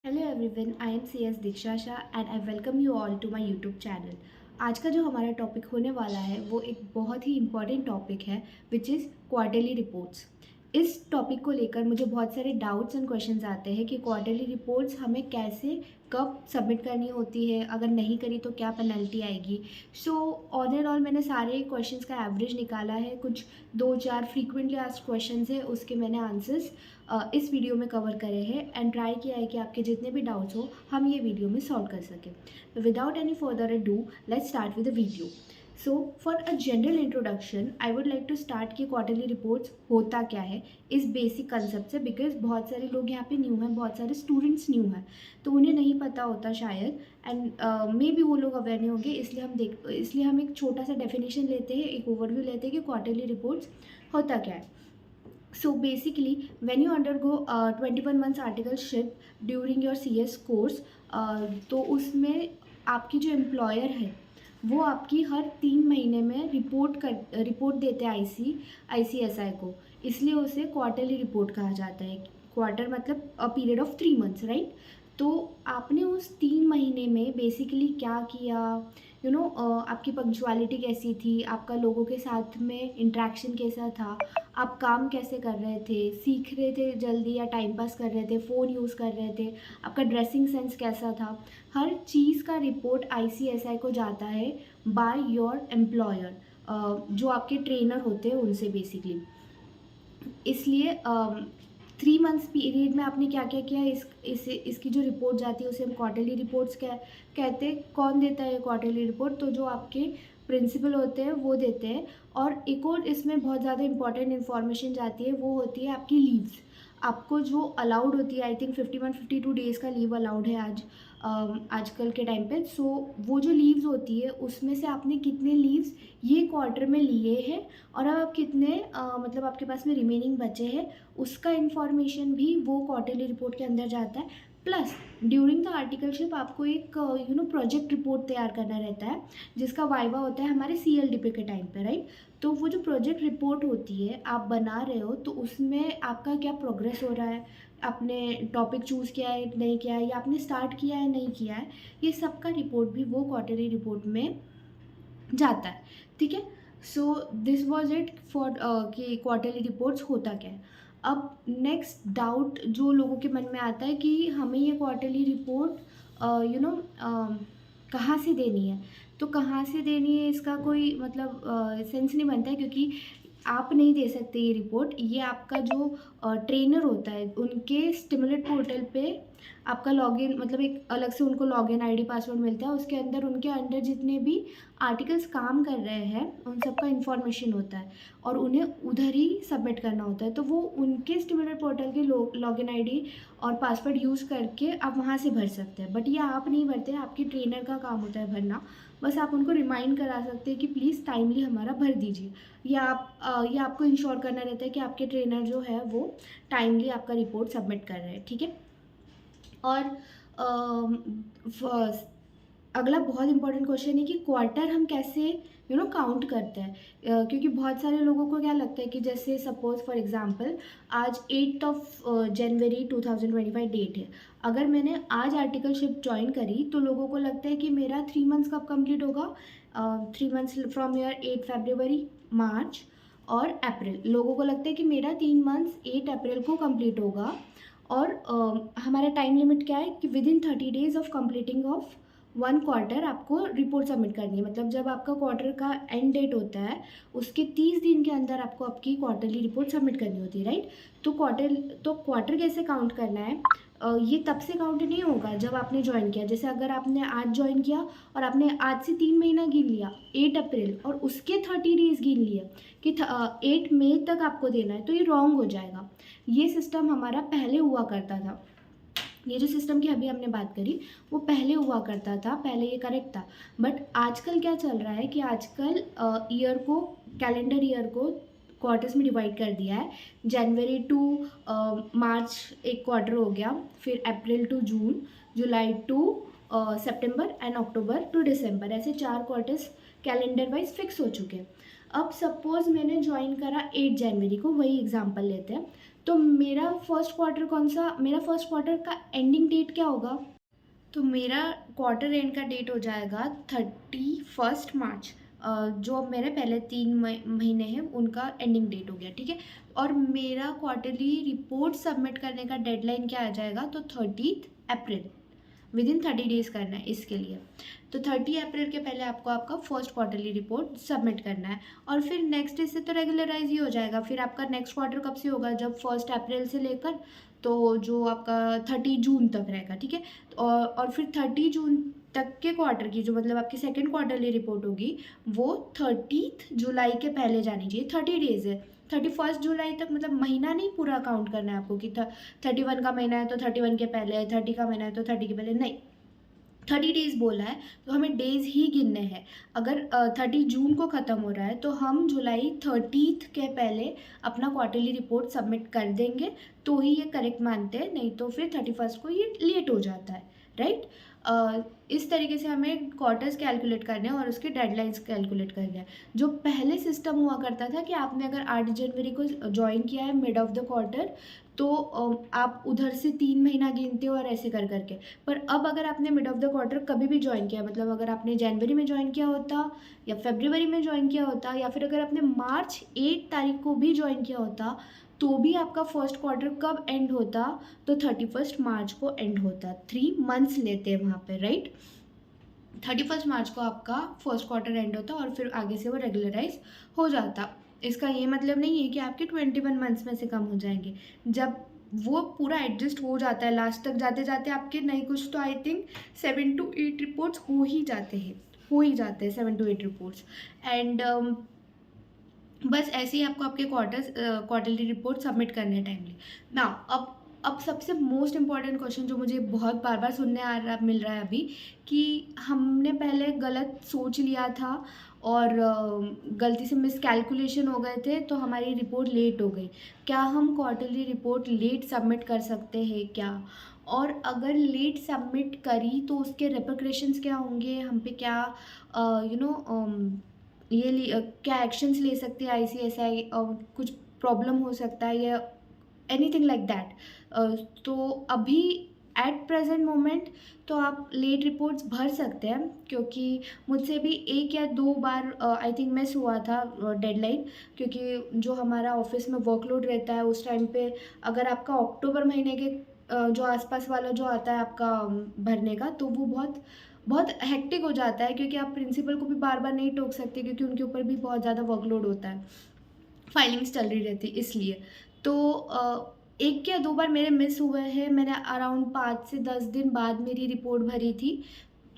Hello everyone, I am C S Diksha Shah and I welcome you all to my YouTube channel. आज का जो हमारा topic होने वाला है वो एक बहुत ही इम्पॉर्टेंट टॉपिक है विच इज़ क्वार्टरली रिपोर्ट्स। इस टॉपिक को लेकर मुझे बहुत सारे डाउट्स एंड क्वेश्चंस आते हैं कि क्वार्टरली रिपोर्ट्स हमें कैसे कब सबमिट करनी होती है, अगर नहीं करी तो क्या पेनल्टी आएगी। सो ऑल एंड ऑल मैंने सारे क्वेश्चंस का एवरेज निकाला है, कुछ दो चार फ्रीक्वेंटली आस्क्ड क्वेश्चंस है, उसके मैंने आंसर्स इस वीडियो में कवर करे हैं एंड ट्राई किया है कि आपके जितने भी डाउट्स हो हम ये वीडियो में सॉल्व कर सकें। Without any further ado let's start with the video. So for a general introduction I would like to start कि क्वार्टरली रिपोर्ट्स होता क्या है इस बेसिक कंसेप्ट से, बिकॉज बहुत सारे लोग यहाँ पे न्यू हैं, बहुत सारे स्टूडेंट्स न्यू हैं, तो उन्हें नहीं पता होता शायद, एंड मे बी वो लोग अवेयर नहीं होंगे। इसलिए हम एक छोटा सा डेफिनेशन लेते हैं, एक ओवरव्यू लेते हैं कि क्वार्टरली रिपोर्ट्स होता क्या है। So basically, when you undergo 21 months articleship during your CS course, तो उसमें आपकी जो एम्प्लॉयर है वो आपकी हर 3 महीने में रिपोर्ट देते हैं ICSI को, इसलिए उसे क्वार्टरली रिपोर्ट कहा जाता है। क्वार्टर मतलब a period of 3 months, right. तो आपने उस 3 महीने में बेसिकली क्या किया, आपकी पंक्चुअलिटी कैसी थी, आपका लोगों के साथ में इंटरेक्शन कैसा था, आप काम कैसे कर रहे थे, सीख रहे थे जल्दी या टाइम पास कर रहे थे, फ़ोन यूज़ कर रहे थे, आपका ड्रेसिंग सेंस कैसा था, हर चीज़ का रिपोर्ट ICSI को जाता है बाय योर एम्प्लॉयर, जो आपके ट्रेनर होते हैं उनसे बेसिकली। इसलिए 3 मंथ्स पीरियड में आपने क्या क्या किया, इसकी जो रिपोर्ट जाती है उसे हम क्वार्टरली रिपोर्ट्स कहते हैं। कौन देता है क्वार्टरली रिपोर्ट? तो जो आपके प्रिंसिपल होते हैं वो देते हैं। और एक और इसमें बहुत ज़्यादा इंपॉर्टेंट इन्फॉर्मेशन जाती है, वो होती है आपकी लीव्स। आपको जो अलाउड होती है, आई थिंक 51-52 डेज़ का लीव अलाउड है आजकल के टाइम पे। सो वो जो लीव्स होती है उसमें से आपने कितने लीव्स ये क्वार्टर में लिए हैं और अब आप कितने मतलब आपके पास में रिमेनिंग बचे हैं, उसका इन्फॉर्मेशन भी वो क्वार्टरली रिपोर्ट के अंदर जाता है। प्लस ड्यूरिंग द आर्टिकलशिप आपको एक प्रोजेक्ट रिपोर्ट तैयार करना रहता है, जिसका वाइवा होता है हमारे CLDP के टाइम पे, राइट। तो वो जो प्रोजेक्ट रिपोर्ट होती है आप बना रहे हो, तो उसमें आपका क्या प्रोग्रेस हो रहा है, आपने टॉपिक चूज़ किया है नहीं किया है, या आपने स्टार्ट किया है नहीं किया है, ये सब का रिपोर्ट भी वो क्वार्टरली रिपोर्ट में जाता है, ठीक है। So this was it for कि क्वार्टरली रिपोर्ट्स होता क्या है। अब नेक्स्ट डाउट जो लोगों के मन में आता है कि हमें ये क्वार्टरली रिपोर्ट कहाँ से देनी है, तो कहाँ से देनी है इसका कोई मतलब सेंस नहीं बनता है, क्योंकि आप नहीं दे सकते ये रिपोर्ट। ये आपका जो ट्रेनर होता है उनके स्टिमुलेट पोर्टल पे आपका लॉगिन, मतलब एक अलग से उनको लॉगिन ID पासवर्ड मिलता है, उसके अंदर उनके अंडर जितने भी आर्टिकल्स काम कर रहे हैं उन सब का इन्फॉर्मेशन होता है और उन्हें उधर ही सबमिट करना होता है। तो वो उनके स्टिमुलेट पोर्टल के लॉगिन ID और पासवर्ड यूज़ करके आप वहाँ से भर सकते हैं, बट ये आप नहीं भरते हैं, आपकी ट्रेनर का काम होता है भरना। बस आप उनको रिमाइंड करा सकते हैं कि प्लीज़ टाइमली हमारा भर दीजिए, या आपको इंश्योर करना रहता है कि आपके ट्रेनर जो है वो टाइमली आपका रिपोर्ट सबमिट कर रहे हैं, ठीक है। और अगला बहुत इंपॉर्टेंट क्वेश्चन है कि क्वार्टर हम कैसे काउंट करते हैं, क्योंकि बहुत सारे लोगों को क्या लगता है कि जैसे सपोज फॉर एग्जांपल आज 8 जनवरी 2025 डेट है, अगर मैंने आज आर्टिकलशिप ज्वाइन करी तो लोगों को लगता है कि मेरा 3 मंथ्स कब कंप्लीट होगा, 3 मंथ्स फ्रॉम ईयर 8 फरवरी, मार्च और अप्रैल। लोगों को लगता है कि मेरा 3 मंथ्स 8 अप्रैल को कंप्लीट होगा, और हमारा टाइम लिमिट क्या है कि with in 30 days of completing of 1 quarter आपको रिपोर्ट सबमिट करनी है। मतलब जब आपका क्वार्टर का एंड डेट होता है उसके 30 दिन के अंदर आपको आपकी क्वार्टरली रिपोर्ट सबमिट करनी होती है, राइट। तो क्वार्टर कैसे काउंट करना है, ये तब से काउंट नहीं होगा जब आपने ज्वाइन किया। जैसे अगर आपने आज ज्वाइन किया और आपने आज से 3 महीना गिन लिया 8 अप्रैल, और उसके 30 डेज़ गिन लिए कि 8 मई तक आपको देना है, तो ये रॉन्ग हो जाएगा। ये सिस्टम हमारा पहले हुआ करता था, ये जो सिस्टम की अभी हमने बात करी वो पहले हुआ करता था, पहले ये करेक्ट था। बट आजकल क्या चल रहा है कि आजकल ईयर को, कैलेंडर ईयर को क्वार्टर्स में डिवाइड कर दिया है। जनवरी टू मार्च एक क्वार्टर हो गया, फिर April to June, July to September and October to December, ऐसे 4 क्वार्टर्स कैलेंडर वाइज फिक्स हो चुके हैं। अब सपोज मैंने ज्वाइन करा 8 जनवरी को, वही एग्जांपल लेते हैं, तो मेरा फर्स्ट क्वार्टर कौन सा, मेरा फर्स्ट क्वार्टर का एंडिंग डेट क्या होगा? तो मेरा क्वार्टर एंड का डेट हो जाएगा 31 मार्च। जो अब मेरे पहले 3 महीने हैं उनका एंडिंग डेट हो गया, ठीक है। और मेरा क्वार्टरली रिपोर्ट सबमिट करने का डेडलाइन क्या आ जाएगा? तो 30 अप्रैल। विद इन 30 डेज़ करना है इसके लिए। तो 30 अप्रैल के पहले आपको आपका फर्स्ट क्वार्टरली रिपोर्ट सबमिट करना है। और फिर नेक्स्ट डे से तो रेगुलराइज ही हो जाएगा। फिर आपका नेक्स्ट क्वार्टर कब से होगा? जब 1 अप्रैल से लेकर तो जो आपका 30 जून तक रहेगा, ठीक है। और फिर 30 जून तक के क्वार्टर की जो मतलब आपकी सेकेंड क्वार्टरली रिपोर्ट होगी वो 30 जुलाई के पहले जानी चाहिए। 30 डेज़ है, 31 जुलाई तक, मतलब महीना नहीं पूरा काउंट करना है आपको कि 31 का महीना है तो 31 के पहले, 30 का महीना है तो 30 के पहले, नहीं। 30 डेज़ बोला है तो हमें डेज़ ही गिनने हैं। अगर 30 जून को ख़त्म हो रहा है तो हम जुलाई 30 के पहले अपना क्वार्टरली रिपोर्ट सबमिट कर देंगे तो ही ये करेक्ट मानते हैं, नहीं तो फिर 31 को ये लेट हो जाता है, राइट। इस तरीके से हमें क्वार्टर्स कैलकुलेट करने हैं और उसके डेडलाइंस कैलकुलेट करने हैं। जो पहले सिस्टम हुआ करता था कि आपने अगर 8 जनवरी को ज्वाइन किया है मिड ऑफ द क्वार्टर तो आप उधर से 3 महीना गिनते हो और ऐसे कर करके। पर अब अगर आपने मिड ऑफ द क्वार्टर कभी भी ज्वाइन किया, मतलब अगर आपने जनवरी में ज्वाइन किया होता या फरवरी में ज्वाइन किया होता या फिर अगर आपने मार्च 8 तारीख को भी ज्वाइन किया होता तो भी आपका फर्स्ट क्वार्टर कब एंड होता? तो 31 मार्च को एंड होता। 3 मंथ्स लेते हैं वहाँ पे, राइट। 31 मार्च को आपका फर्स्ट क्वार्टर एंड होता और फिर आगे से वो रेगुलराइज हो जाता। इसका ये मतलब नहीं है कि आपके 21 मंथ्स में से कम हो जाएंगे। जब वो पूरा एडजस्ट हो जाता है लास्ट तक जाते जाते आपके नहीं कुछ तो आई थिंक 7 to 8 रिपोर्ट्स हो ही जाते हैं, 7 to 8 रिपोर्ट्स। एंड बस ऐसे ही आपको आपके क्वार्टरली रिपोर्ट सबमिट करने टाइमली ना। अब सबसे मोस्ट इम्पॉर्टेंट क्वेश्चन जो मुझे बहुत बार बार सुनने मिल रहा है अभी, कि हमने पहले गलत सोच लिया था और गलती से मिसकैलकुलेशन हो गए थे तो हमारी रिपोर्ट लेट हो गई। क्या हम क्वार्टरली रिपोर्ट लेट सबमिट कर सकते हैं क्या? और अगर लेट सबमिट करी तो उसके रिपरकशंस क्या होंगे, हम पे क्या क्या एक्शंस ले सकते हैं आईसीएसआई, कुछ प्रॉब्लम हो सकता है या एनीथिंग लाइक दैट। तो अभी एट प्रेजेंट मोमेंट तो आप लेट रिपोर्ट्स भर सकते हैं, क्योंकि मुझसे भी 1 या 2 बार आई थिंक मिस हुआ था डेडलाइन, क्योंकि जो हमारा ऑफिस में वर्कलोड रहता है उस टाइम पे अगर आपका अक्टूबर महीने के जो आसपास वाला जो आता है आपका भरने का, तो वो बहुत बहुत हेक्टिक हो जाता है, क्योंकि आप प्रिंसिपल को भी बार बार नहीं टोक सकते क्योंकि उनके ऊपर भी बहुत ज़्यादा वर्कलोड होता है, फाइलिंग्स चल रही रहती इसलिए। तो 1 या 2 बार मेरे मिस हुए हैं। मैंने अराउंड 5 से 10 दिन बाद मेरी रिपोर्ट भरी थी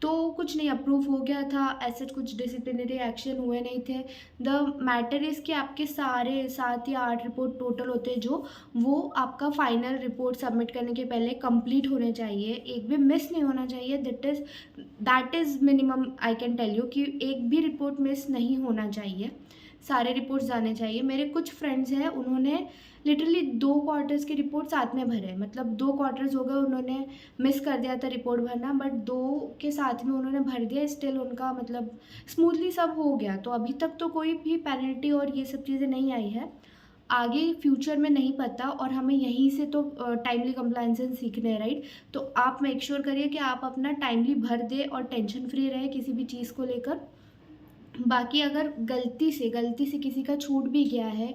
तो कुछ नहीं, अप्रूव हो गया था। ऐसे कुछ डिसिप्लिनरी एक्शन हुए नहीं थे। द मैटर इज़ कि आपके सारे 7 या 8 रिपोर्ट टोटल होते हैं जो वो आपका फाइनल रिपोर्ट सबमिट करने के पहले कंप्लीट होने चाहिए, एक भी मिस नहीं होना चाहिए। That is minimum I can tell you कि एक भी रिपोर्ट मिस नहीं होना चाहिए, सारे रिपोर्ट्स जाने चाहिए। मेरे कुछ फ्रेंड्स हैं उन्होंने लिटरली 2 क्वार्टर्स की रिपोर्ट साथ में भरे, मतलब 2 क्वार्टर्स हो गए उन्होंने मिस कर दिया था रिपोर्ट भरना, बट 2 के साथ में उन्होंने भर दिया, स्टिल उनका मतलब स्मूथली सब हो गया। तो अभी तक तो कोई भी पेनल्टी और ये सब चीज़ें नहीं आई है। आगे फ्यूचर में नहीं पता, और हमें यहीं से तो टाइमली कंप्लायंसेस सीखने हैं, राइट। तो आप मेक श्योर करिए कि आप अपना टाइमली भर दें और टेंशन फ्री रहे किसी भी चीज़ को लेकर। बाकी अगर गलती से किसी का छूट भी गया है,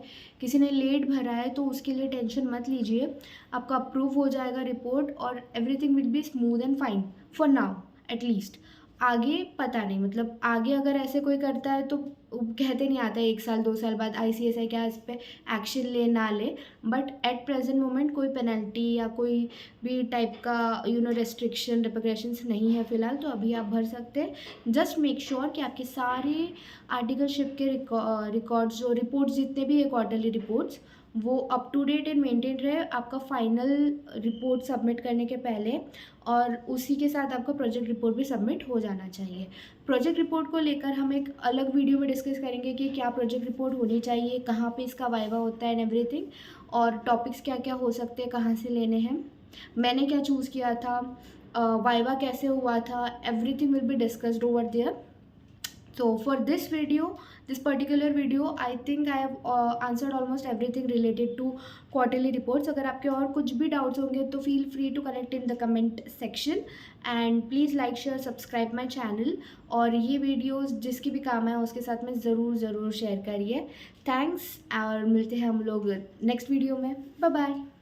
किसी ने लेट भरा है, तो उसके लिए टेंशन मत लीजिए। आपका अप्रूव हो जाएगा रिपोर्ट और everything will be smooth and fine for now at least. आगे पता नहीं, मतलब आगे अगर ऐसे कोई करता है तो कहते नहीं आता है 1 साल 2 साल बाद आईसीएसआई क्या इस पे एक्शन ले ना ले, बट एट प्रेजेंट मोमेंट कोई पेनल्टी या कोई भी टाइप का रेस्ट्रिक्शन रिपरकशंस नहीं है फ़िलहाल, तो अभी आप भर सकते हैं। जस्ट मेक श्योर कि आपके सारे आर्टिकलशिप के रिकॉर्ड्स जो रिपोर्ट्स जितने भी है क्वार्टरली रिपोर्ट्स वो up to date and maintain रहे आपका फाइनल रिपोर्ट सबमिट करने के पहले, और उसी के साथ आपका प्रोजेक्ट रिपोर्ट भी सबमिट हो जाना चाहिए। प्रोजेक्ट रिपोर्ट को लेकर हम एक अलग वीडियो में डिस्कस करेंगे कि क्या प्रोजेक्ट रिपोर्ट होनी चाहिए, कहाँ पे इसका वाइवा होता है एंड एवरीथिंग, और टॉपिक्स क्या क्या हो सकते हैं, कहाँ से लेने हैं, मैंने क्या चूज़ किया था, वाइवा कैसे हुआ था, everything will be discussed over there. So for this particular video, I think I have answered almost everything related to quarterly reports. अगर आपके और कुछ भी doubts होंगे तो feel free to connect in the comment section and please like, share, subscribe my channel. और ये videos जिसकी भी काम है उसके साथ में ज़रूर शेयर करिए. Thanks और मिलते हैं हम लोग next video में. Bye bye.